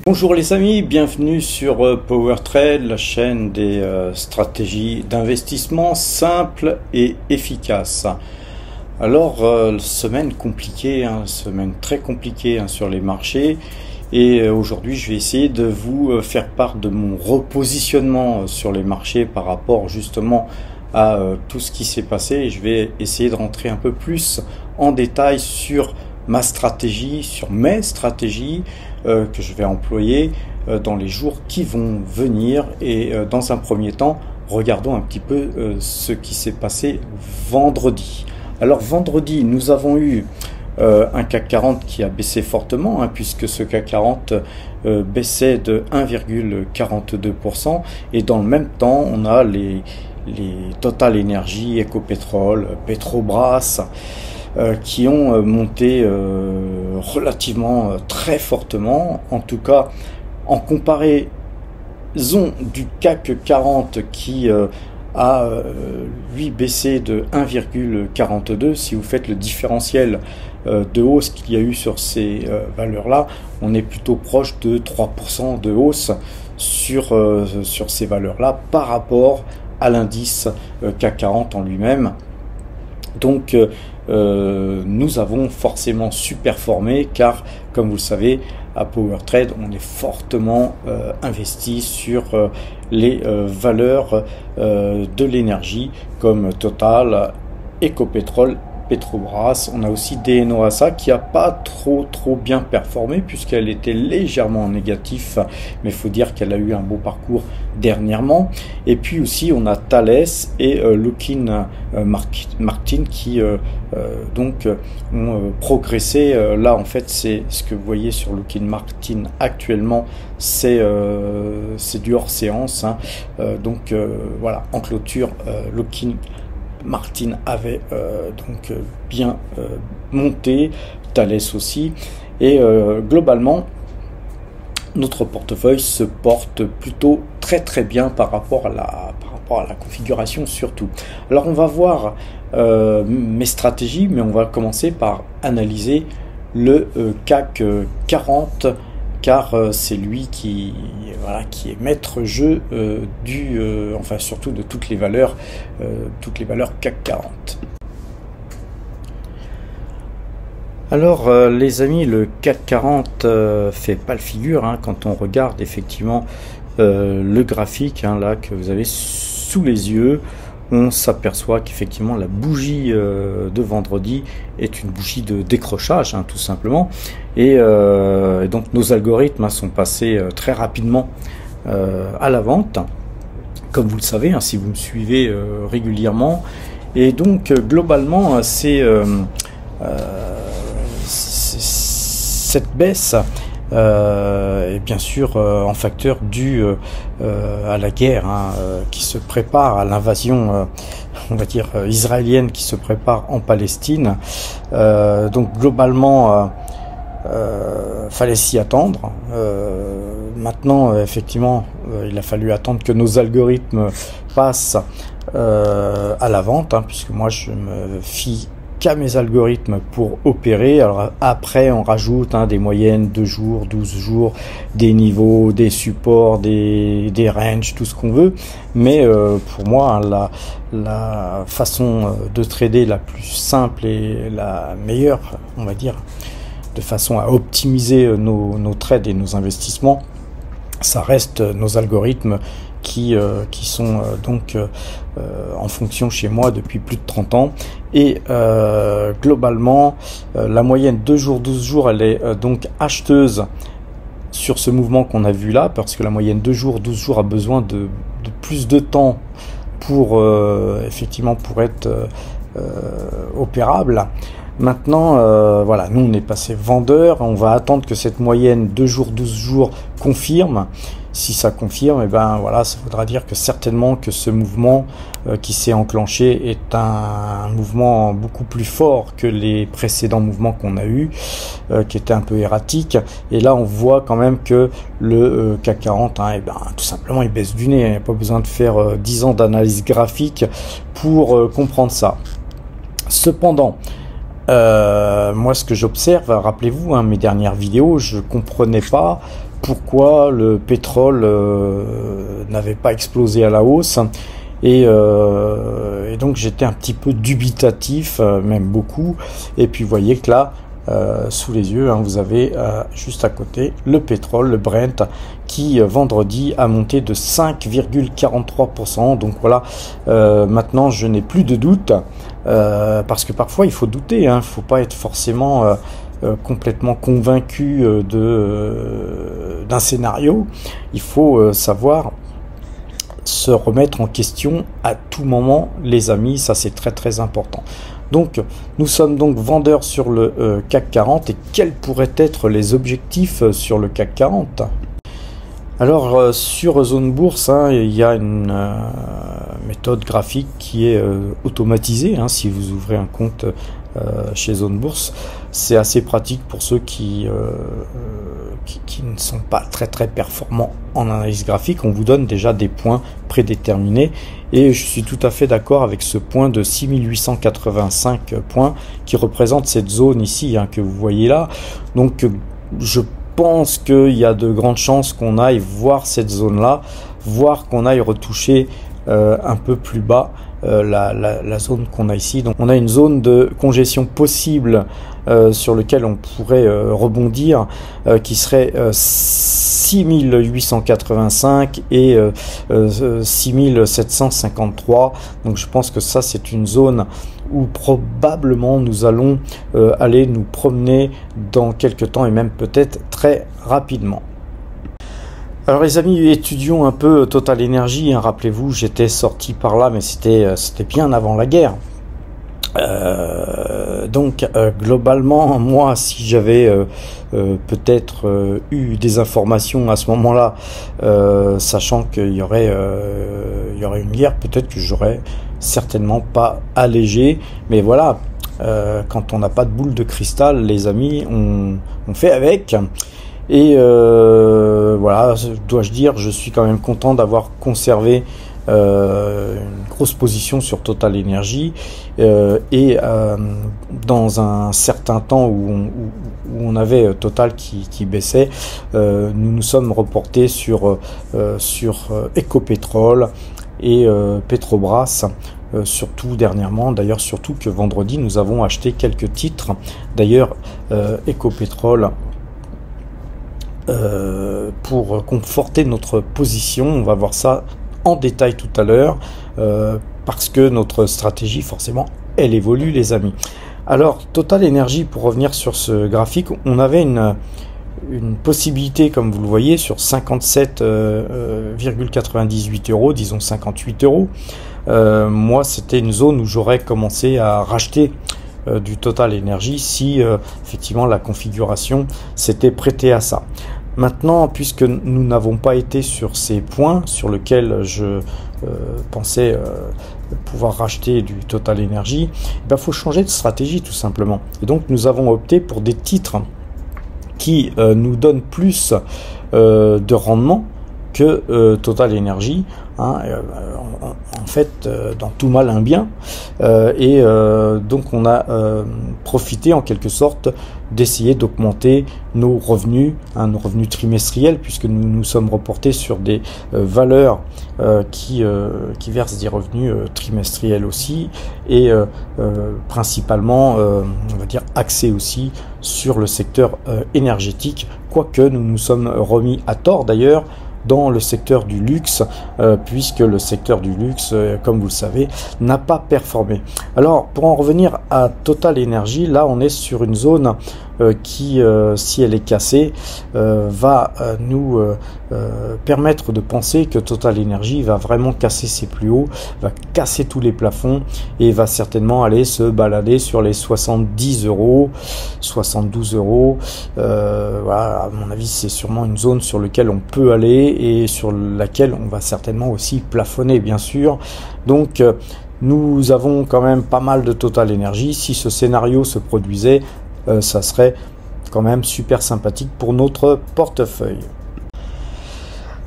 Bonjour les amis, bienvenue sur PowerTrade, la chaîne des stratégies d'investissement simples et efficaces. Alors, semaine compliquée, semaine très compliquée sur les marchés. Et aujourd'hui, je vais essayer de vous faire part de mon repositionnement sur les marchés par rapport justement à tout ce qui s'est passé. Et je vais essayer de rentrer un peu plus en détail sur ma stratégie, sur mes stratégies que je vais employer dans les jours qui vont venir. Et dans un premier temps, regardons un petit peu ce qui s'est passé vendredi. Alors vendredi, nous avons eu un CAC 40 qui a baissé fortement, puisque ce CAC 40 baissait de 1,42%. Et dans le même temps, on a les Total Energy, Ecopetrol, Petrobras, qui ont monté relativement très fortement, en tout cas en comparaison du CAC 40 qui a lui baissé de 1,42. Si vous faites le différentiel de hausse qu'il y a eu sur ces valeurs-là, on est plutôt proche de 3% de hausse sur ces valeurs-là par rapport à l'indice CAC 40 en lui-même. Donc nous avons forcément surperformé, car comme vous le savez, à PowerTrade, on est fortement investi sur les valeurs de l'énergie comme Total, Ecopetrol, Petrobras. On a aussi DNO ASA qui n'a pas trop bien performé, puisqu'elle était légèrement en négatif, mais il faut dire qu'elle a eu un beau parcours dernièrement. Et puis aussi on a Thales et Lockheed Martin qui donc ont progressé. Là en fait, c'est ce que vous voyez sur Lockheed Martin actuellement, c'est du hors séance, donc voilà, en clôture, Lockheed Martin avait donc bien monté, Thales aussi, et globalement notre portefeuille se porte plutôt très bien par rapport à la configuration surtout. Alors on va voir mes stratégies, mais on va commencer par analyser le CAC 40, car c'est lui qui est maître jeu enfin surtout de toutes les valeurs CAC 40. Alors les amis, le CAC 40 fait pas le figure quand on regarde effectivement le graphique là que vous avez sous les yeux. On s'aperçoit qu'effectivement la bougie de vendredi est une bougie de décrochage, tout simplement, et donc nos algorithmes sont passés très rapidement à la vente, comme vous le savez si vous me suivez régulièrement. Et donc globalement cette baisse et bien sûr en facteur dû à la guerre qui se prépare, à l'invasion on va dire israélienne qui se prépare en Palestine. Donc globalement fallait s'y attendre. Maintenant effectivement il a fallu attendre que nos algorithmes passent à la vente, puisque moi je me fie qu'à mes algorithmes pour opérer. Alors après on rajoute des moyennes, 2 jours, 12 jours, des niveaux, des supports, des ranges, tout ce qu'on veut, mais pour moi la façon de trader la plus simple et la meilleure, on va dire, de façon à optimiser nos trades et nos investissements, ça reste nos algorithmes qui sont donc en fonction chez moi depuis plus de 30 ans. Et globalement la moyenne 2 jours 12 jours, elle est donc acheteuse sur ce mouvement qu'on a vu là, parce que la moyenne 2 jours 12 jours a besoin de plus de temps pour effectivement pour être opérable. Maintenant voilà, nous on est passé vendeur, on va attendre que cette moyenne 2 jours 12 jours confirme. Si ça confirme, et ben voilà, ça voudra dire que certainement que ce mouvement qui s'est enclenché est un mouvement beaucoup plus fort que les précédents mouvements qu'on a eu, qui étaient un peu erratiques. Et là on voit quand même que le CAC 40 et ben tout simplement il baisse du nez. Il n'y a pas besoin de faire 10 ans d'analyse graphique pour comprendre ça. Cependant moi ce que j'observe, rappelez-vous mes dernières vidéos, je comprenais pas pourquoi le pétrole n'avait pas explosé à la hausse. Et donc j'étais un petit peu dubitatif, même beaucoup. Et puis vous voyez que là, sous les yeux, hein, vous avez juste à côté le pétrole, le Brent, qui vendredi a monté de 5,43%. Donc voilà, maintenant je n'ai plus de doute, parce que parfois il faut douter, hein, il ne faut pas être forcément complètement convaincu d'un scénario. Il faut savoir se remettre en question à tout moment, les amis, ça c'est très très important. Donc nous sommes donc vendeurs sur le CAC 40, et quels pourraient être les objectifs sur le CAC 40? Alors sur Zone Bourse, hein, il y a une méthode graphique qui est automatisée, hein, si vous ouvrez un compte chez Zone Bourse. C'est assez pratique pour ceux qui ne sont pas très très performants en analyse graphique. On vous donne déjà des points prédéterminés, et je suis tout à fait d'accord avec ce point de 6885 points qui représente cette zone ici, hein, que vous voyez là. Donc je pense qu'il y a de grandes chances qu'on aille voir cette zone là, voire qu'on aille retoucher un peu plus bas la zone qu'on a ici. Donc on a une zone de congestion possible sur lequel on pourrait rebondir, qui serait 6885 et 6753. Donc je pense que ça c'est une zone où probablement nous allons aller nous promener dans quelques temps, et même peut-être très rapidement. Alors les amis, étudions un peu Total Energy, hein. Rappelez-vous, j'étais sorti par là, mais c'était bien avant la guerre. Donc globalement, moi, si j'avais peut-être eu des informations à ce moment-là, sachant qu'il y aurait une guerre, peut-être que j'aurais certainement pas allégé. Mais voilà, quand on n'a pas de boule de cristal, les amis, on fait avec. Et voilà, dois-je dire, je suis quand même content d'avoir conservé une grosse position sur Total Energy, et dans un certain temps où on avait Total qui baissait, nous sommes reportés sur Ecopetrol et Petrobras, surtout dernièrement. D'ailleurs, surtout que vendredi nous avons acheté quelques titres. D'ailleurs, Ecopetrol, pour conforter notre position, on va voir ça en détail tout à l'heure, parce que notre stratégie forcément elle évolue, les amis. Alors Total Energy, pour revenir sur ce graphique, on avait une possibilité, comme vous le voyez, sur 57,98 euros, disons 58 euros. Moi c'était une zone où j'aurais commencé à racheter du Total Energy si effectivement la configuration s'était prêtée à ça. Maintenant, puisque nous n'avons pas été sur ces points sur lesquels je pensais pouvoir racheter du Total Energy, il faut changer de stratégie tout simplement. Et donc nous avons opté pour des titres qui nous donnent plus de rendement que Total Energy, hein, en fait, dans tout mal un bien, et donc on a profité en quelque sorte d'essayer d'augmenter nos revenus, hein, nos revenus trimestriels, puisque nous nous sommes reportés sur des valeurs qui versent des revenus trimestriels aussi, et principalement, on va dire, axés aussi sur le secteur énergétique, quoique nous nous sommes remis à tort d'ailleurs dans le secteur du luxe, puisque le secteur du luxe, comme vous le savez, n'a pas performé. Alors, pour en revenir à Total Energy, là, on est sur une zone qui, si elle est cassée, va nous permettre de penser que Total Energy va vraiment casser ses plus hauts, va casser tous les plafonds, et va certainement aller se balader sur les 70 euros, 72 euros. Voilà, à mon avis, c'est sûrement une zone sur laquelle on peut aller, et sur laquelle on va certainement aussi plafonner, bien sûr. Donc nous avons quand même pas mal de Total Energy. Si ce scénario se produisait, ça serait quand même super sympathique pour notre portefeuille.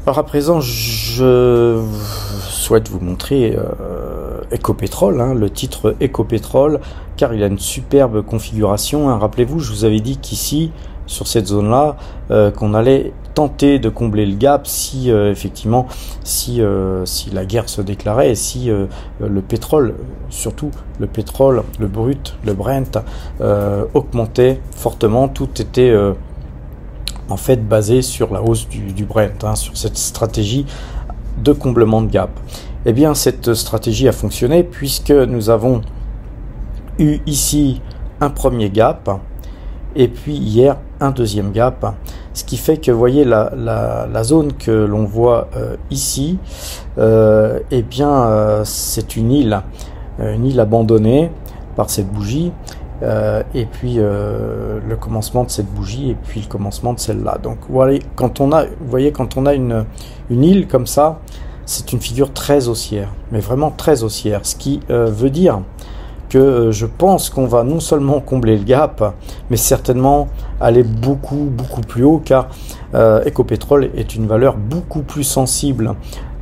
Alors à présent, je souhaite vous montrer Ecopetrol, hein, le titre Ecopetrol, car il a une superbe configuration, hein. Rappelez-vous, je vous avais dit qu'ici, sur cette zone-là, qu'on allait tenter de combler le gap si effectivement si la guerre se déclarait et si le pétrole, surtout le pétrole, le brut, le Brent augmentait fortement. Tout était en fait basé sur la hausse du Brent, hein, sur cette stratégie de comblement de gap. Eh bien, cette stratégie a fonctionné puisque nous avons eu ici un premier gap et puis hier un deuxième gap, ce qui fait que vous voyez la zone que l'on voit ici, eh bien c'est une île abandonnée par cette bougie, et puis le commencement de cette bougie et puis le commencement de celle-là. Donc voilà, quand on a une île comme ça, c'est une figure très haussière, mais vraiment très haussière, ce qui veut dire que je pense qu'on va non seulement combler le gap, mais certainement aller beaucoup plus haut, car Ecopetrol est une valeur beaucoup plus sensible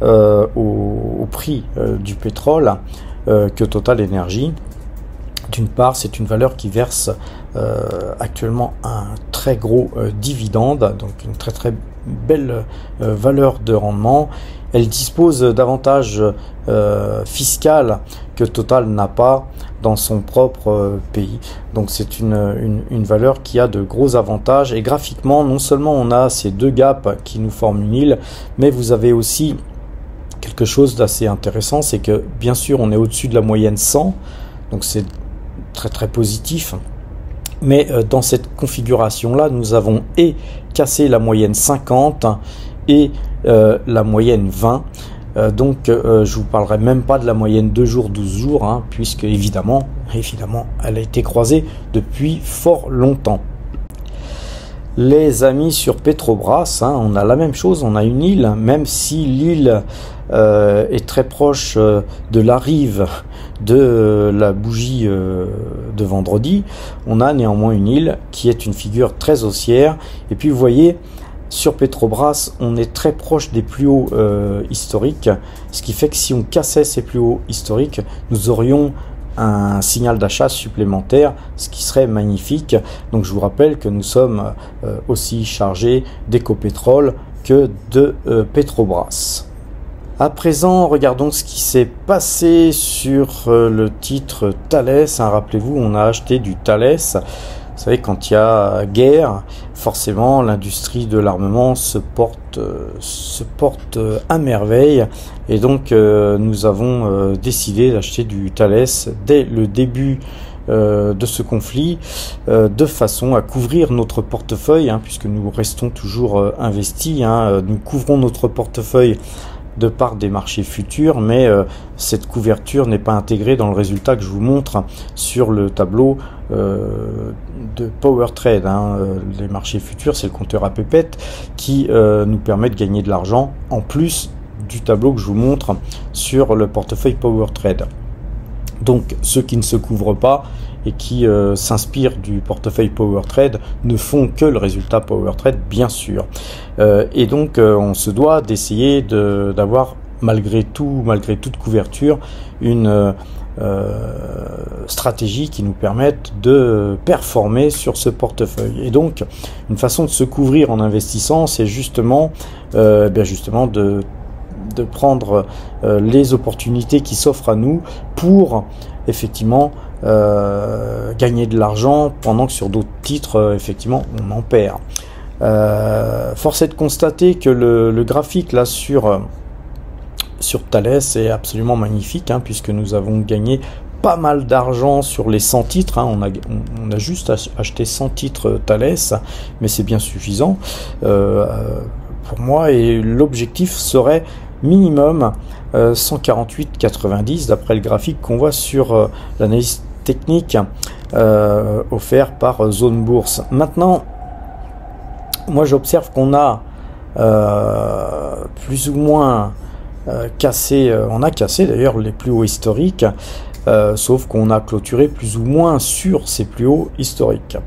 au prix du pétrole que Total Energy. D'une part, c'est une valeur qui verse actuellement un très gros dividende, donc une très belle valeur de rendement. Elle dispose d'avantages fiscaux que Total n'a pas dans son propre pays. Donc c'est une valeur qui a de gros avantages. Et graphiquement, non seulement on a ces deux gaps qui nous forment une île, mais vous avez aussi quelque chose d'assez intéressant, c'est que bien sûr on est au-dessus de la moyenne 100, donc c'est très positif. Mais dans cette configuration-là, nous avons cassé la moyenne 50 et la moyenne 20. Donc je vous parlerai même pas de la moyenne 2 jours, 12 jours, hein, puisque évidemment, elle a été croisée depuis fort longtemps. Les amis, sur Petrobras, hein, on a la même chose, on a une île, même si l'île est très proche de la rive de la bougie de vendredi, on a néanmoins une île qui est une figure très haussière. Et puis vous voyez, sur Petrobras, on est très proche des plus hauts historiques, ce qui fait que si on cassait ces plus hauts historiques, nous aurions un signal d'achat supplémentaire, ce qui serait magnifique. Donc je vous rappelle que nous sommes aussi chargés d'Ecopetrol que de Petrobras. À présent, regardons ce qui s'est passé sur le titre Thales. Hein, rappelez-vous, on a acheté du Thales. Vous savez, quand il y a guerre, forcément, l'industrie de l'armement se porte à merveille. Et donc, nous avons décidé d'acheter du Thales dès le début de ce conflit, de façon à couvrir notre portefeuille, hein, puisque nous restons toujours investis. Hein, nous couvrons notre portefeuille de part des marchés futurs, mais cette couverture n'est pas intégrée dans le résultat que je vous montre sur le tableau de PowerTrade. Hein. Les marchés futurs, c'est le compteur à pépettes qui nous permet de gagner de l'argent en plus du tableau que je vous montre sur le portefeuille PowerTrade. Donc ceux qui ne se couvrent pas et qui s'inspirent du portefeuille PowerTrade ne font que le résultat PowerTrade, bien sûr. Et donc on se doit d'essayer d'avoir malgré toute couverture une stratégie qui nous permette de performer sur ce portefeuille. Et donc une façon de se couvrir en investissant, c'est justement de prendre les opportunités qui s'offrent à nous pour effectivement gagner de l'argent pendant que sur d'autres titres effectivement on en perd. Force est de constater que le graphique là sur Thales est absolument magnifique, hein, puisque nous avons gagné pas mal d'argent sur les 100 titres. Hein. On a juste acheté 100 titres Thales, mais c'est bien suffisant pour moi, et l'objectif serait minimum 148,90 d'après le graphique qu'on voit sur l'analyse technique offert par Zone Bourse. Maintenant, moi j'observe qu'on a plus ou moins cassé, on a cassé d'ailleurs les plus hauts historiques, sauf qu'on a clôturé plus ou moins sur ces plus hauts historiques.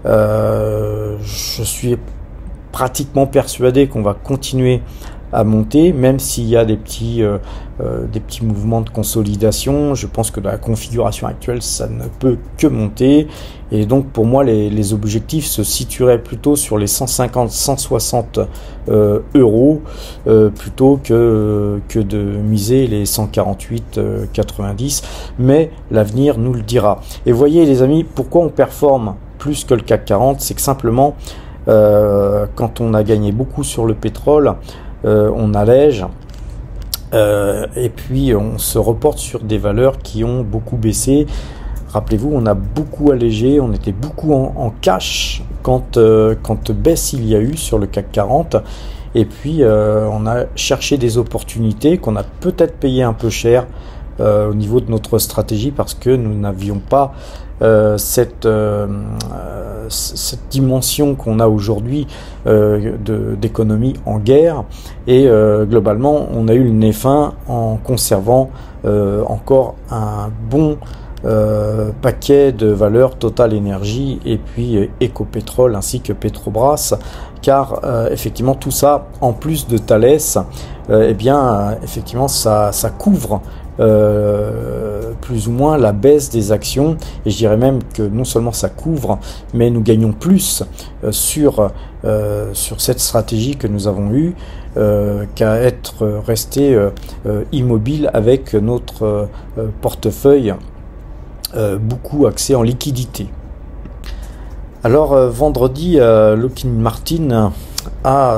Je suis pratiquement persuadé qu'on va continuer à monter, même s'il y a des petits mouvements de consolidation. Je pense que dans la configuration actuelle, ça ne peut que monter. Et donc pour moi, les objectifs se situeraient plutôt sur les 150-160 euros plutôt que de miser les 148,90. Mais l'avenir nous le dira. Et voyez les amis, pourquoi on performe plus que le CAC 40, c'est que simplement quand on a gagné beaucoup sur le pétrole, on allège et puis on se reporte sur des valeurs qui ont beaucoup baissé. Rappelez-vous, on a beaucoup allégé, on était beaucoup en cash quand baisse il y a eu sur le CAC 40. Et puis on a cherché des opportunités qu'on a peut-être payé un peu cher au niveau de notre stratégie parce que nous n'avions pas cette dimension qu'on a aujourd'hui d'économie en guerre, et globalement on a eu le nez fin en conservant encore un bon paquet de valeurs Total Énergie et puis Ecopétrole ainsi que Petrobras, car effectivement tout ça en plus de Thales, eh bien effectivement ça couvre plus ou moins la baisse des actions, et je dirais même que non seulement ça couvre, mais nous gagnons plus sur cette stratégie que nous avons eue qu'à être resté immobile avec notre portefeuille beaucoup axé en liquidité. Alors vendredi, Lockheed Martin a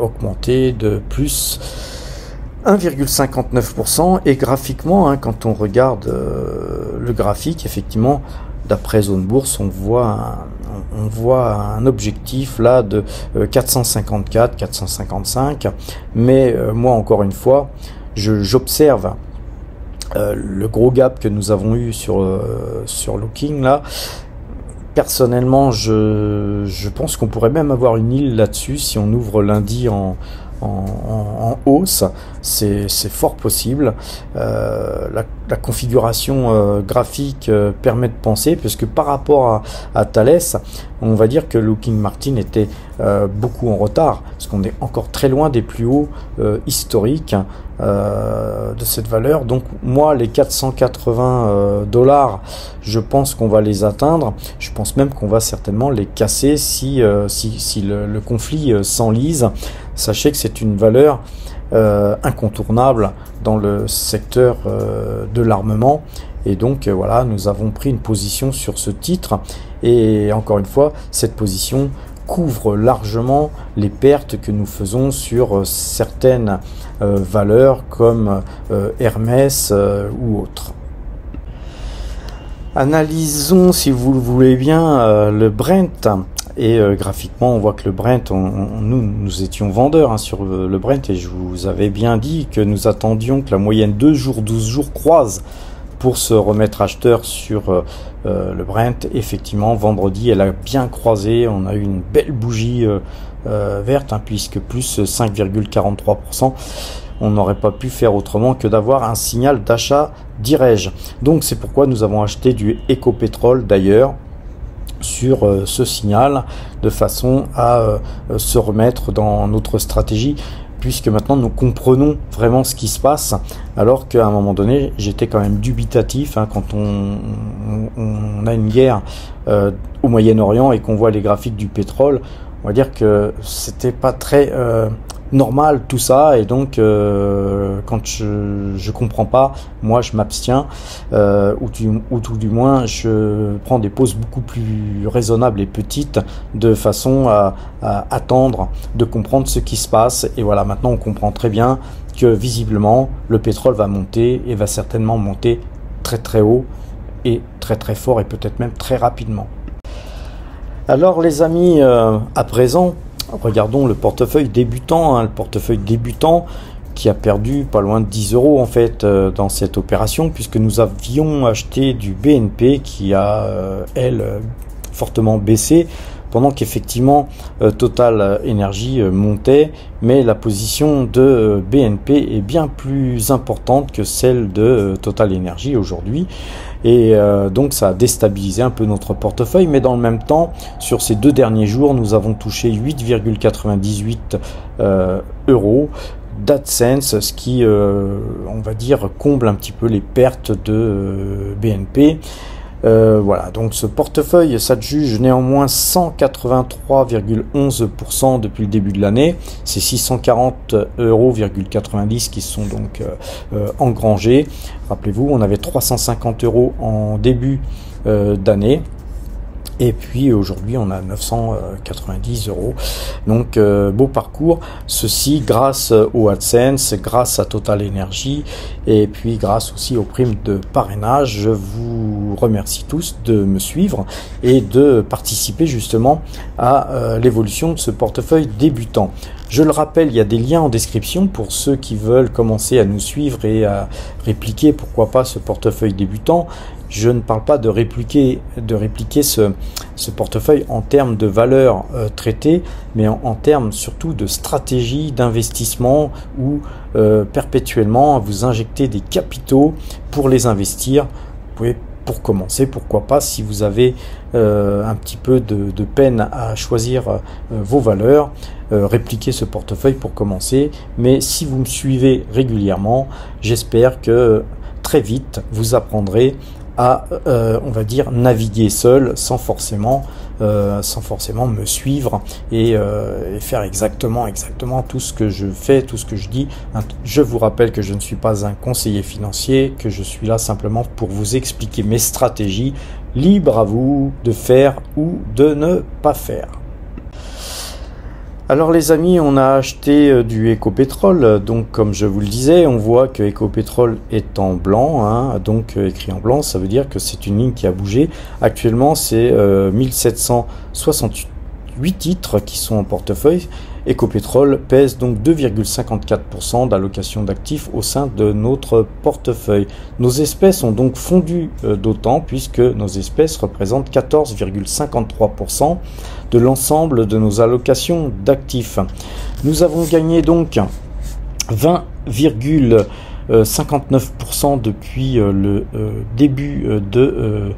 augmenté de plus 1,59%, et graphiquement, quand on regarde le graphique, effectivement, d'après Zone Bourse, on voit un objectif là de 454, 455, mais moi encore une fois, j'observe le gros gap que nous avons eu sur Looking là. Personnellement, je pense qu'on pourrait même avoir une île là-dessus si on ouvre lundi en hausse. C'est fort possible. La configuration graphique permet de penser, parce que par rapport à Thales, on va dire que Lockheed Martin était beaucoup en retard, parce qu'on est encore très loin des plus hauts historiques de cette valeur. Donc moi, les 480 $, je pense qu'on va les atteindre. Je pense même qu'on va certainement les casser si le conflit s'enlise. Sachez que c'est une valeur incontournable dans le secteur de l'armement, et donc voilà, nous avons pris une position sur ce titre, et encore une fois, cette position couvre largement les pertes que nous faisons sur certaines valeurs comme Hermès ou autres. Analysons, si vous le voulez bien, le Brent. Et graphiquement, on voit que le Brent, nous étions vendeurs sur le Brent, et je vous avais bien dit que nous attendions que la moyenne 2 jours, 12 jours croise pour se remettre acheteur sur le Brent. Effectivement, vendredi, elle a bien croisé. On a eu une belle bougie verte, puisque plus 5,43%. On n'aurait pas pu faire autrement que d'avoir un signal d'achat, dirais-je. Donc c'est pourquoi nous avons acheté du Ecopétrole d'ailleurs sur ce signal, de façon à se remettre dans notre stratégie, puisque maintenant nous comprenons vraiment ce qui se passe, alors qu'à un moment donné j'étais quand même dubitatif quand on a une guerre au Moyen-Orient et qu'on voit les graphiques du pétrole. On va dire que c'était pas très normal tout ça, et donc quand je comprends pas, moi je m'abstiens, ou tout du moins je prends des pauses beaucoup plus raisonnables et petites, de façon à attendre de comprendre ce qui se passe. Et voilà, maintenant on comprend très bien que visiblement le pétrole va monter, et va certainement monter très très haut et très très fort, et peut-être même très rapidement. Alors les amis, à présent, regardons le portefeuille débutant, le portefeuille débutant qui a perdu pas loin de 10 € en fait dans cette opération, puisque nous avions acheté du BNP qui a elle fortement baissé. pendant qu'effectivement Total Energy montait, mais la position de BNP est bien plus importante que celle de Total Energy aujourd'hui. Et donc ça a déstabilisé un peu notre portefeuille, mais dans le même temps, sur ces 2 derniers jours, nous avons touché 8,98 euros d'AdSense, ce qui, on va dire, comble un petit peu les pertes de BNP. Voilà, donc ce portefeuille s'adjuge néanmoins 183,11% depuis le début de l'année. C'est 640,90 euros qui sont donc engrangés. Rappelez-vous, on avait 350 euros en début d'année. Et puis aujourd'hui on a 990 euros. Donc beau parcours, ceci grâce au AdSense, grâce à Total Energy et puis grâce aussi aux primes de parrainage. Je vous remercie tous de me suivre et de participer justement à l'évolution de ce portefeuille débutant. Je le rappelle, il y a des liens en description pour ceux qui veulent commencer à nous suivre et à répliquer, pourquoi pas, ce portefeuille débutant. Je ne parle pas de répliquer ce portefeuille en termes de valeur traitée, mais en termes surtout de stratégie d'investissement où perpétuellement vous injectez des capitaux pour les investir. Vous pouvez, pour commencer, pourquoi pas, si vous avez un petit peu de peine à choisir vos valeurs, répliquer ce portefeuille pour commencer. Mais si vous me suivez régulièrement, j'espère que très vite vous apprendrez à, on va dire, naviguer seul sans forcément me suivre et faire exactement tout ce que je fais, tout ce que je dis. Je vous rappelle que je ne suis pas un conseiller financier, que je suis là simplement pour vous expliquer mes stratégies. Libre à vous de faire ou de ne pas faire. Alors les amis, on a acheté du Ecopétrol, donc comme je vous le disais, on voit que Ecopétrol est en blanc, hein, donc écrit en blanc, ça veut dire que c'est une ligne qui a bougé. Actuellement c'est 1768 titres qui sont en portefeuille. Ecopétrol pèse donc 2,54% d'allocation d'actifs au sein de notre portefeuille. Nos espèces ont donc fondu d'autant puisque nos espèces représentent 14,53% de l'ensemble de nos allocations d'actifs. Nous avons gagné donc 20,59% depuis le début de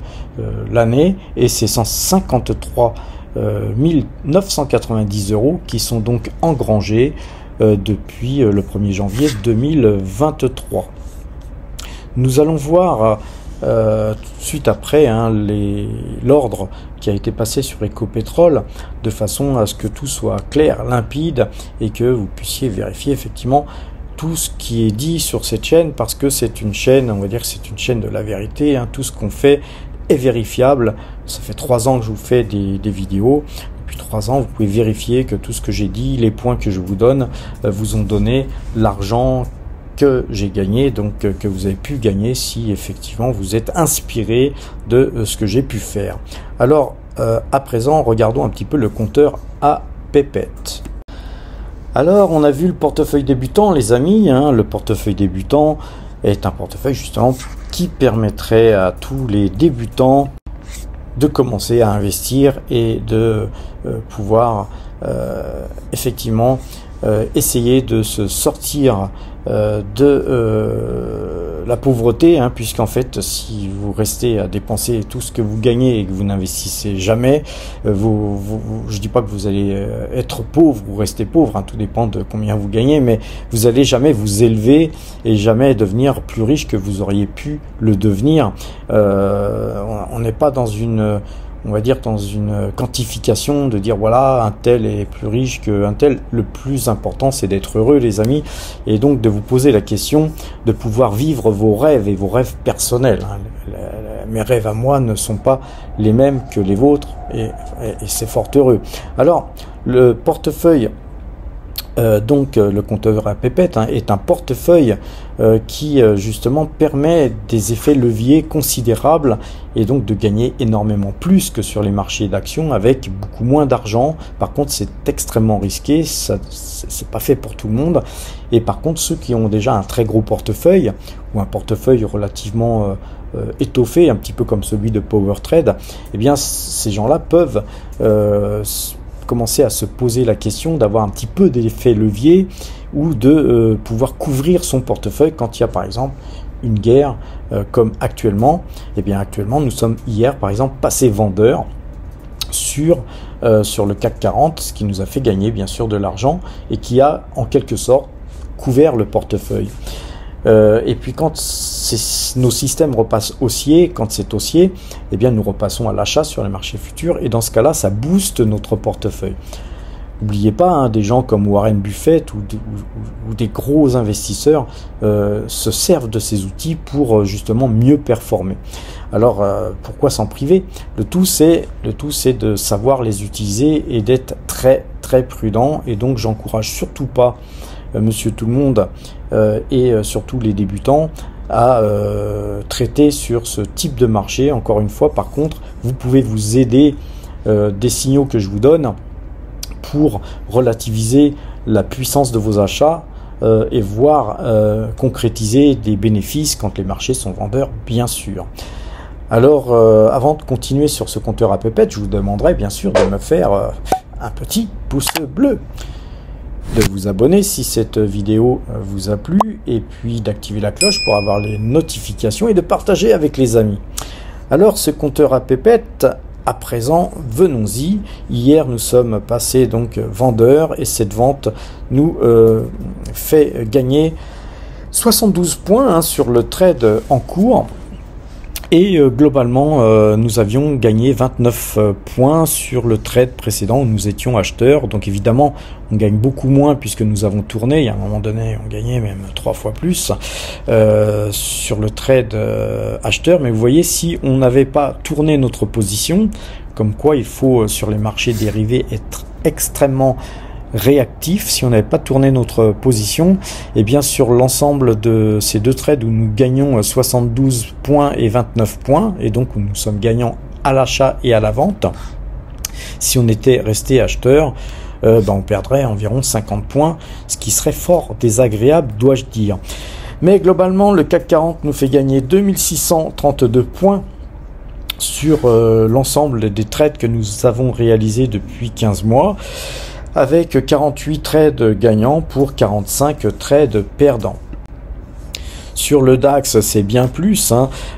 l'année et c'est 153 990 euros qui sont donc engrangés depuis le 1er janvier 2023. Nous allons voir tout de suite après l'ordre qui a été passé sur Ecopétrol de façon à ce que tout soit clair, limpide et que vous puissiez vérifier effectivement tout ce qui est dit sur cette chaîne, parce que c'est une chaîne, on va dire que c'est une chaîne de la vérité, hein. Tout ce qu'on fait est vérifiable. Ça fait 3 ans que je vous fais des vidéos. Depuis 3 ans, vous pouvez vérifier que tout ce que j'ai dit, les points que je vous donne, vous ont donné l'argent que j'ai gagné, donc que vous avez pu gagner si effectivement vous êtes inspiré de ce que j'ai pu faire. Alors, à présent, regardons un petit peu le compteur à pépettes. Alors, on a vu le portefeuille débutant, les amis, hein. Le portefeuille débutant est un portefeuille justement qui permettrait à tous les débutants de commencer à investir et de pouvoir effectivement essayer de se sortir de la pauvreté, hein, puisqu'en fait si vous restez à dépenser tout ce que vous gagnez et que vous n'investissez jamais, je dis pas que vous allez être pauvre ou rester pauvre, hein, tout dépend de combien vous gagnez, mais vous allez jamais vous élever et jamais devenir plus riche que vous auriez pu le devenir. On n'est pas dans une, on va dire, dans une quantification de dire voilà, un tel est plus riche qu'un tel. Le plus important, c'est d'être heureux, les amis, et donc de vous poser la question de pouvoir vivre vos rêves et vos rêves personnels, hein. Mes rêves à moi ne sont pas les mêmes que les vôtres et c'est fort heureux. Alors, le portefeuille Donc le compteur à pépettes est un portefeuille qui justement permet des effets leviers considérables et donc de gagner énormément plus que sur les marchés d'actions avec beaucoup moins d'argent. Par contre, c'est extrêmement risqué, c'est pas fait pour tout le monde. Et par contre, ceux qui ont déjà un très gros portefeuille ou un portefeuille relativement étoffé, un petit peu comme celui de PowerTrade, eh bien ces gens-là peuvent commencer à se poser la question d'avoir un petit peu d'effet levier ou de pouvoir couvrir son portefeuille quand il y a par exemple une guerre comme actuellement. Et bien actuellement nous sommes hier par exemple passés vendeurs sur le CAC 40, ce qui nous a fait gagner bien sûr de l'argent et qui a en quelque sorte couvert le portefeuille. Et puis quand nos systèmes repassent haussier, quand c'est haussier, eh bien nous repassons à l'achat sur les marchés futurs et dans ce cas-là, ça booste notre portefeuille. N'oubliez pas, des gens comme Warren Buffett ou des gros investisseurs se servent de ces outils pour justement mieux performer. Alors pourquoi s'en priver? Le tout c'est de savoir les utiliser et d'être très très prudent. Et donc j'encourage surtout pas monsieur tout le monde et surtout les débutants à traiter sur ce type de marché. Encore une fois, par contre, vous pouvez vous aider des signaux que je vous donne pour relativiser la puissance de vos achats et voir concrétiser des bénéfices quand les marchés sont vendeurs, bien sûr. Alors, avant de continuer sur ce compteur à pépettes, je vous demanderai bien sûr de me faire un petit pouce bleu, de vous abonner si cette vidéo vous a plu et puis d'activer la cloche pour avoir les notifications et de partager avec les amis. Alors ce compteur à pépettes, à présent venons-y. Hier nous sommes passés donc vendeurs et cette vente nous fait gagner 72 points sur le trade en cours. Et globalement, nous avions gagné 29 points sur le trade précédent où nous étions acheteurs. Donc évidemment, on gagne beaucoup moins puisque nous avons tourné. Il y a un moment donné, on gagnait même 3 fois plus sur le trade acheteur. Mais vous voyez, si on n'avait pas tourné notre position, comme quoi il faut sur les marchés dérivés être extrêmement réactif, si on n'avait pas tourné notre position, et bien sur l'ensemble de ces deux trades où nous gagnons 72 points et 29 points, et donc où nous sommes gagnants à l'achat et à la vente, si on était resté acheteur, on perdrait environ 50 points, ce qui serait fort désagréable, dois-je dire. Mais globalement, le CAC 40 nous fait gagner 2632 points sur l'ensemble des trades que nous avons réalisés depuis 15 mois, avec 48 trades gagnants pour 45 trades perdants. Sur le DAX, c'est bien plus.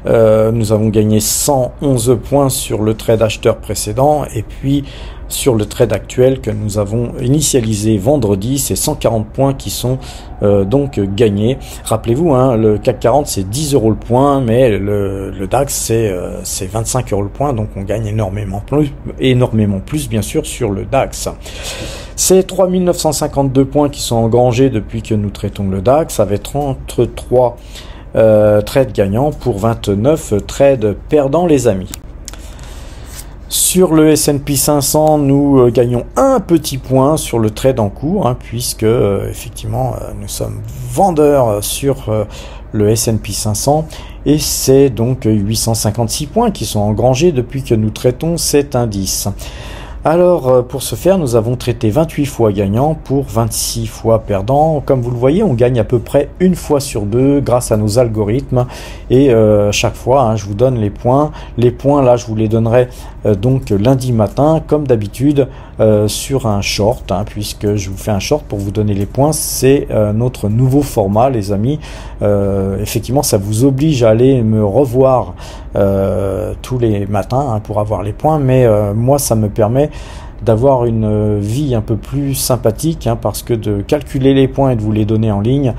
Nous avons gagné 111 points sur le trade acheteur précédent et puis sur le trade actuel que nous avons initialisé vendredi, c'est 140 points qui sont donc gagnés. Rappelez-vous, le CAC 40 c'est 10 € le point, mais le DAX c'est 25 € le point, donc on gagne énormément plus bien sûr sur le DAX. C'est 3952 points qui sont engrangés depuis que nous traitons le DAX, avec 33 trades gagnants pour 29 trades perdants, les amis. Sur le S&P 500, nous gagnons un petit point sur le trade en cours, puisque effectivement nous sommes vendeurs sur le S&P 500 et c'est donc 856 points qui sont engrangés depuis que nous traitons cet indice. Alors pour ce faire, nous avons traité 28 fois gagnant pour 26 fois perdant. Comme vous le voyez, on gagne à peu près une fois sur deux grâce à nos algorithmes et chaque fois je vous donne les points. Les points là je vous les donnerai donc lundi matin comme d'habitude sur un short, puisque je vous fais un short pour vous donner les points. C'est notre nouveau format, les amis. Effectivement ça vous oblige à aller me revoir tous les matins pour avoir les points, mais moi ça me permet d'avoir une vie un peu plus sympathique, parce que de calculer les points et de vous les donner en ligne,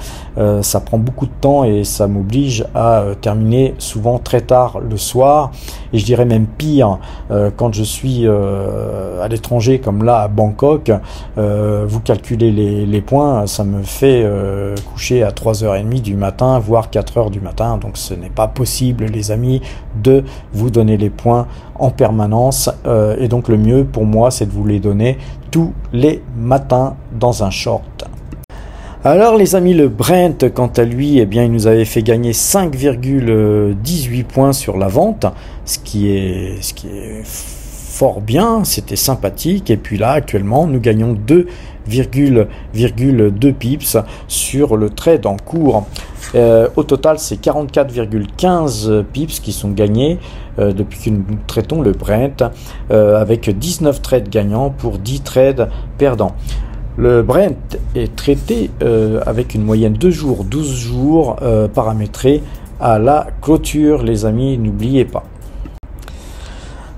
ça prend beaucoup de temps et ça m'oblige à terminer souvent très tard le soir, et je dirais même pire quand je suis à l'étranger comme là à Bangkok. Vous calculez les points, ça me fait coucher à 3h30 du matin voire 4h du matin, donc ce n'est pas possible les amis de vous donner les points en permanence et donc le mieux pour moi c'est de vous les donner tous les matins dans un short. Alors les amis, le Brent quant à lui, eh bien, il nous avait fait gagner 5,18 points sur la vente, ce qui est fort bien, c'était sympathique. Et puis là actuellement nous gagnons 2,2 pips sur le trade en cours. Au total c'est 44,15 pips qui sont gagnés depuis que nous traitons le Brent, avec 19 trades gagnants pour 10 trades perdants. Le Brent est traité avec une moyenne de 12 jours paramétrée à la clôture, les amis, n'oubliez pas.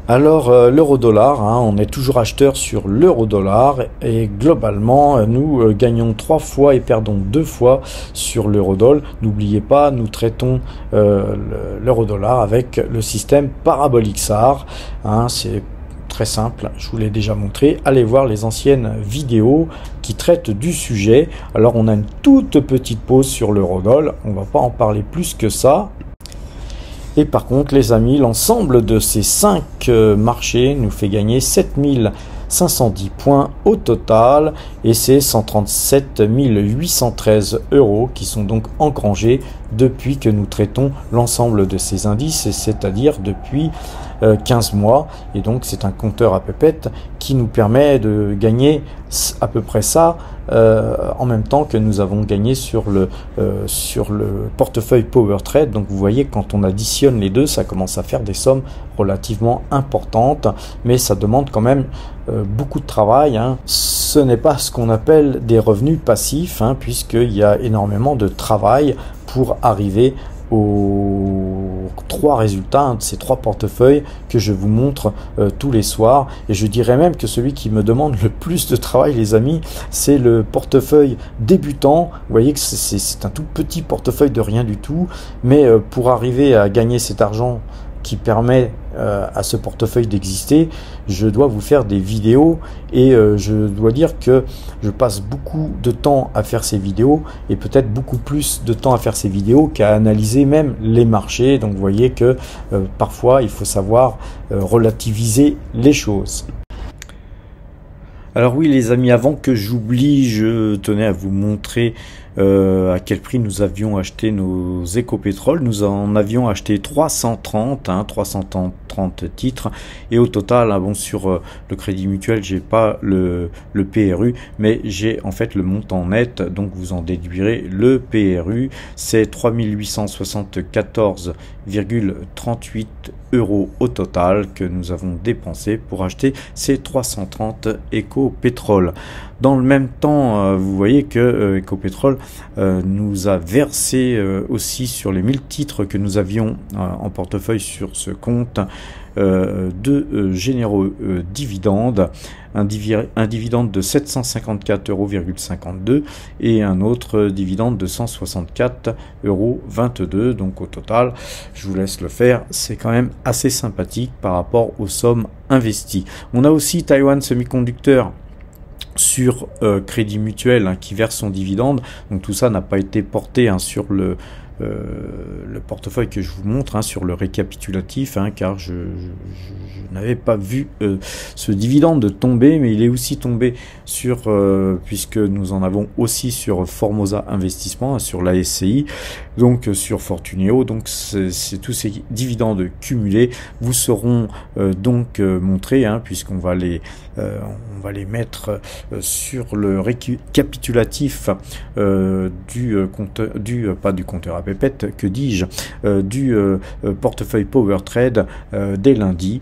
Alors l'euro-dollar, on est toujours acheteur sur l'euro-dollar et globalement nous gagnons 3 fois et perdons 2 fois sur l'euro-dollar. N'oubliez pas, nous traitons l'euro-dollar avec le système parabolique SAR. C'est très simple, je vous l'ai déjà montré. Allez voir les anciennes vidéos qui traitent du sujet. Alors on a une toute petite pause sur l'euro-dollar, on va pas en parler plus que ça. Et par contre les amis, l'ensemble de ces 5 marchés nous fait gagner 7510 points au total et c'est 137 813 € qui sont donc engrangés depuis que nous traitons l'ensemble de ces indices, c'est-à-dire depuis 15 mois. Et donc c'est un compteur à pépettes qui nous permet de gagner à peu près ça en même temps que nous avons gagné sur le portefeuille Power Trade. Donc vous voyez, quand on additionne les deux, ça commence à faire des sommes relativement importantes, mais ça demande quand même beaucoup de travail. Ce n'est pas ce qu'on appelle des revenus passifs, puisqu'il y a énormément de travail pour arriver aux 3 résultats de ces 3 portefeuilles que je vous montre tous les soirs. Et je dirais même que celui qui me demande le plus de travail, les amis, c'est le portefeuille débutant. Vous voyez que c'est un tout petit portefeuille de rien du tout, mais pour arriver à gagner cet argent qui permet à ce portefeuille d'exister, je dois vous faire des vidéos et je dois dire que je passe beaucoup de temps à faire ces vidéos et peut-être beaucoup plus de temps à faire ces vidéos qu'à analyser même les marchés. Donc vous voyez que parfois il faut savoir relativiser les choses. Alors oui les amis, avant que j'oublie, je tenais à vous montrer à quel prix nous avions acheté nos éco-pétrole. Nous en avions acheté 330 titres et au total, bon, sur le Crédit Mutuel j'ai pas le PRU, mais j'ai en fait le montant net, donc vous en déduirez le PRU. C'est 3874,38 € au total que nous avons dépensé pour acheter ces 330 éco-pétrole. Dans le même temps, vous voyez que Ecopétrol nous a versé aussi sur les 1000 titres que nous avions en portefeuille sur ce compte de généreux dividendes, un dividende de 754,52 € et un autre dividende de 164,22 €. Donc au total, je vous laisse le faire, c'est quand même assez sympathique par rapport aux sommes investies. On a aussi Taiwan Semiconductor sur Crédit Mutuel qui verse son dividende. Donc tout ça n'a pas été porté sur le portefeuille que je vous montre, sur le récapitulatif, car je n'avais pas vu ce dividende tomber, mais il est aussi tombé sur, puisque nous en avons aussi sur Formosa Investissement, sur la SCI, donc sur Fortuneo. Donc c'est tous ces dividendes cumulés vous seront donc montrés, puisqu'on va les mettre sur le récapitulatif pas du compteur à pépettes, que dis-je, du portefeuille Power Trade dès lundi.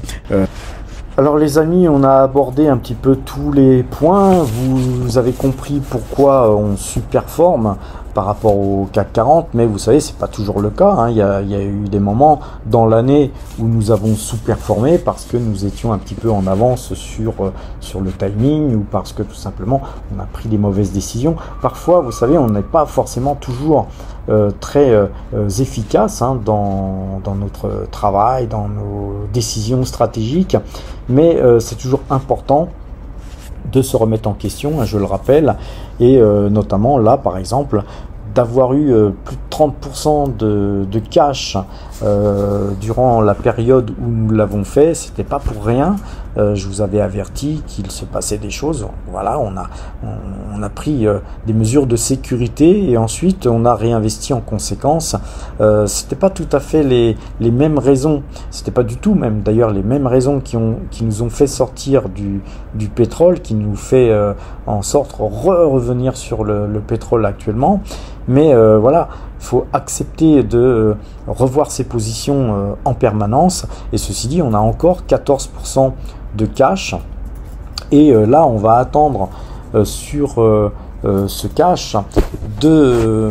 Alors les amis, on a abordé un petit peu tous les points. Vous avez compris pourquoi on surperforme par rapport au CAC 40, mais vous savez, c'est pas toujours le cas. Il y a eu des moments dans l'année où nous avons sous-performé parce que nous étions un petit peu en avance sur le timing ou parce que tout simplement on a pris des mauvaises décisions. Parfois, vous savez, on n'est pas forcément toujours très efficace dans notre travail, dans nos décisions stratégiques, mais c'est toujours important de se remettre en question, je le rappelle, et notamment là par exemple d'avoir eu plus de 30% de cash durant la période où nous l'avons fait. C'était pas pour rien. Je vous avais averti qu'il se passait des choses. Voilà, on a pris des mesures de sécurité et ensuite on a réinvesti en conséquence. C'était pas tout à fait les mêmes raisons. C'était pas du tout même d'ailleurs les mêmes raisons qui nous ont fait sortir du pétrole, qui nous fait en sorte revenir sur le pétrole actuellement. Mais voilà, il faut accepter de revoir ses positions en permanence. Et ceci dit, on a encore 14% de cash. Et là, on va attendre sur ce cash de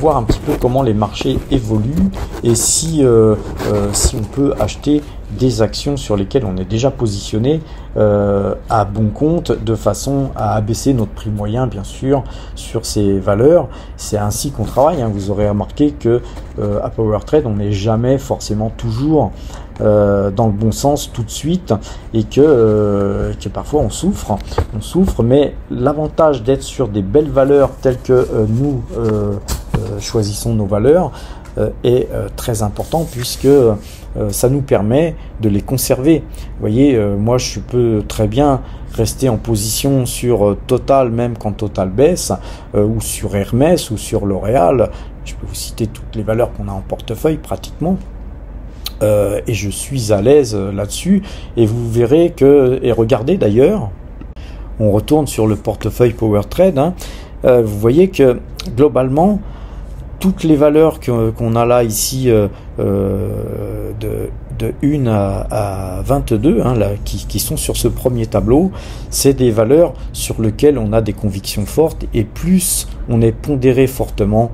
voir un petit peu comment les marchés évoluent et si on peut acheter des actions sur lesquelles on est déjà positionné à bon compte, de façon à abaisser notre prix moyen bien sûr sur ces valeurs. C'est ainsi qu'on travaille, hein. Vous aurez remarqué que à PowerTrade on n'est jamais forcément toujours dans le bon sens tout de suite et que parfois on souffre, mais l'avantage d'être sur des belles valeurs telles que nous choisissons nos valeurs est très important, puisque ça nous permet de les conserver. Vous voyez, moi je peux très bien rester en position sur Total, même quand Total baisse, ou sur Hermès ou sur L'Oréal. Je peux vous citer toutes les valeurs qu'on a en portefeuille pratiquement. Et je suis à l'aise là-dessus, et vous verrez que, et regardez d'ailleurs, on retourne sur le portefeuille PowerTrade, hein, vous voyez que globalement toutes les valeurs qu'on a là ici de 1 à 22 hein, là, qui sont sur ce premier tableau, c'est des valeurs sur lesquelles on a des convictions fortes, et plus on est pondéré fortement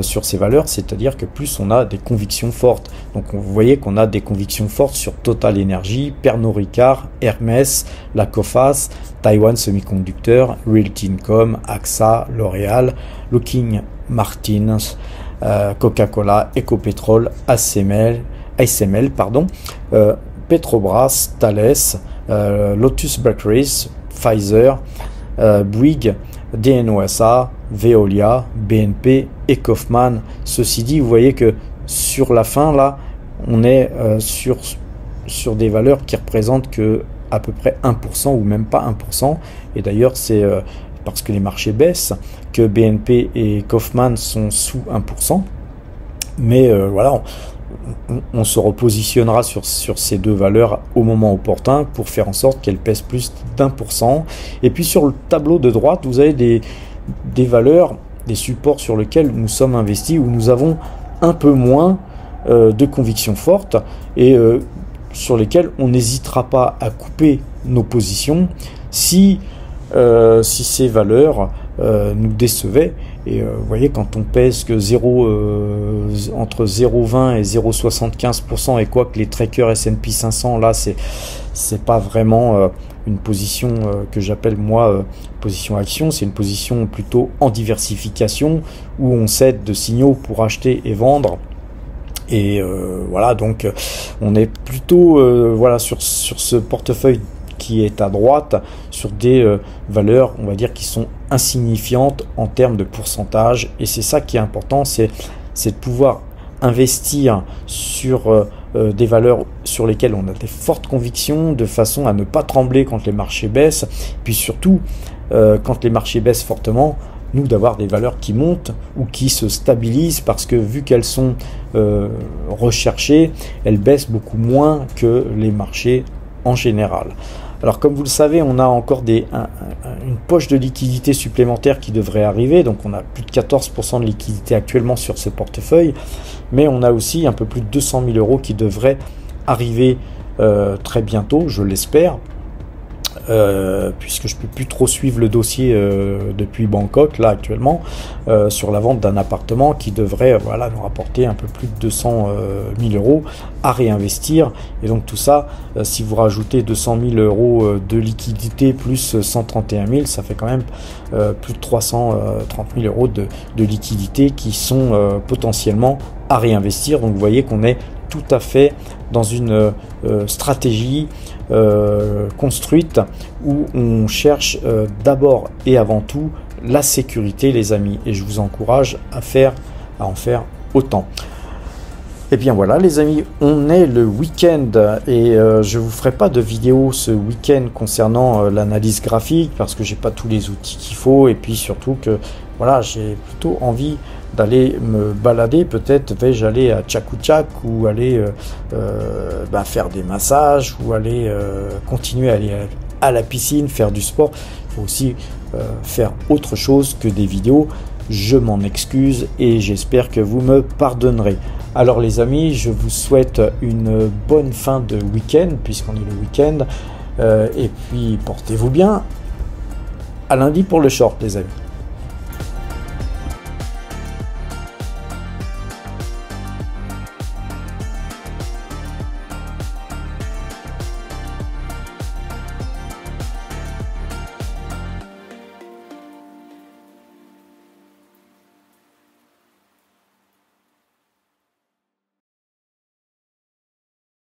sur ces valeurs, c'est-à-dire que plus on a des convictions fortes. Donc vous voyez qu'on a des convictions fortes sur Total Energy, Pernod Ricard, Hermès, la Coface, Taiwan Semiconductor, Realty Income, AXA, L'Oréal, Lockheed Martin, Coca-Cola, Ecopetrol, ASML, Petrobras, Thales, Lotus Bakeries, Pfizer, Bouygues, DNOSA, Veolia, BNP et Kaufman. Ceci dit, vous voyez que sur la fin là, on est sur des valeurs qui représentent que à peu près 1% ou même pas 1%. Et d'ailleurs, c'est parce que les marchés baissent que BNP et Kaufman sont sous 1%. Mais voilà, on se repositionnera sur ces deux valeurs au moment opportun pour faire en sorte qu'elles pèsent plus d'1%. Et puis sur le tableau de droite, vous avez des valeurs, des supports sur lesquels nous sommes investis, où nous avons un peu moins de conviction forte, et sur lesquels on n'hésitera pas à couper nos positions si ces valeurs nous décevaient. Et vous voyez, quand on pèse que entre 0,20 et 0,75%, et quoi que les trackers S&P 500, là c'est pas vraiment une position que j'appelle moi position action, c'est une position plutôt en diversification, où on cède de signaux pour acheter et vendre. Et voilà, donc on est plutôt voilà sur ce portefeuille qui est à droite, sur des valeurs, on va dire, qui sont insignifiantes en termes de pourcentage. Et c'est ça qui est important, c'est de pouvoir investir sur des valeurs sur lesquelles on a des fortes convictions, de façon à ne pas trembler quand les marchés baissent. Puis surtout, quand les marchés baissent fortement, nous d'avoir des valeurs qui montent ou qui se stabilisent, parce que vu qu'elles sont recherchées, elles baissent beaucoup moins que les marchés en général. Alors comme vous le savez, on a encore une poche de liquidité supplémentaire qui devrait arriver, donc on a plus de 14% de liquidité actuellement sur ce portefeuille, mais on a aussi un peu plus de 200 000 euros qui devraient arriver très bientôt, je l'espère. Puisque je peux plus trop suivre le dossier depuis Bangkok là actuellement, sur la vente d'un appartement qui devrait voilà nous rapporter un peu plus de 200 000 euros à réinvestir. Et donc tout ça, si vous rajoutez 200 000 euros de liquidité plus 131 000, ça fait quand même plus de 330 000 euros de liquidité qui sont potentiellement à réinvestir. Donc vous voyez qu'on est tout à fait dans une stratégie construite où on cherche d'abord et avant tout la sécurité, les amis, et je vous encourage à en faire autant. Et bien voilà les amis, on est le week-end et je vous ferai pas de vidéo ce week-end concernant l'analyse graphique parce que j'ai pas tous les outils qu'il faut, et puis surtout que voilà, j'ai plutôt envie d'aller me balader. Peut-être vais-je aller à Chatuchak ou aller faire des massages ou aller continuer à aller à la piscine, faire du sport. Il faut aussi faire autre chose que des vidéos. Je m'en excuse et j'espère que vous me pardonnerez. Alors les amis, je vous souhaite une bonne fin de week-end puisqu'on est le week-end. Et puis portez-vous bien. À lundi pour le short les amis.